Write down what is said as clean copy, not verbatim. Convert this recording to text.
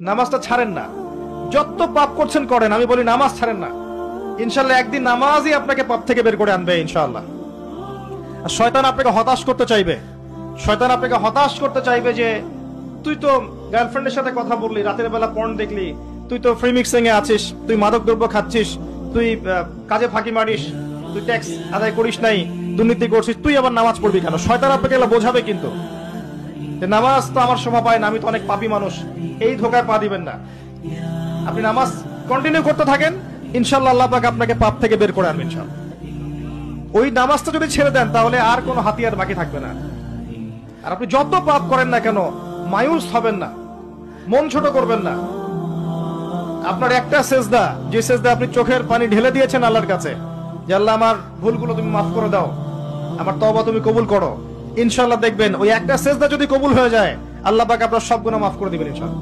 নামাজটা ছাড়েন না, যত পাপ করছেন করেন, আমি বলি নামাজ ছাড়েন না। ইনশাল্লাহ একদিন নামাজই আপনাকে পাপ থেকে বের করে আনবে ইনশাআল্লাহ। আর শয়তান আপনাকে হতাশ করতে চাইবে, শয়তান আপনাকে হতাশ করতে চাইবে যে তুই তো গার্লফ্রেন্ডের সাথে কথা বললি, রাতের বেলা পর্ন দেখলি, তুই তো ফ্রি মিক্সিং এ আছিস, তুই মাদক দ্রব্য খাচ্ছিস, তুই কাজে ফাঁকি মারিস, তুই ট্যাক্স আদায় করিস নাই, দুর্নীতি করছিস, তুই আবার নামাজ পড়বি কেন? শয়তান আপনাকে এগুলো বোঝাবে কিন্তু যে নামাজ তো আমার শোভা পায় না, আমি তো অনেক পাপী মানুষ। এই ধোকায় পা দিবেন না। আপনি নামাজ কন্টিনিউ করতে থাকেন, ইনশাআল্লাহ আল্লাহ পাক আপনাকে পাপ থেকে বের করে আনবেন ইনশাআল্লাহ। ওই নামাজটা যদি ছেড়ে দেন তাহলে আর কোনো হাতিয়ার বাকি থাকবে না। আর আপনি যত পাপ করেন না কেন মায়ুস হবেন না, মন ছোট করবেন না। আপনার একটা সেজদা, যে সেজদা আপনি চোখের পানি ঢেলে দিয়েছেন আল্লাহর কাছে, যে আল্লাহ আমার ভুলগুলো তুমি মাফ করে দাও, আমার তওবা তুমি কবুল করো, ইনশাআল্লাহ দেখবেন ওই একটা সেজদা যদি কবুল হয়ে যায় আল্লাহ পাক আপনার সব গুনাহ মাফ করে দিবেন ইনশাআল্লাহ।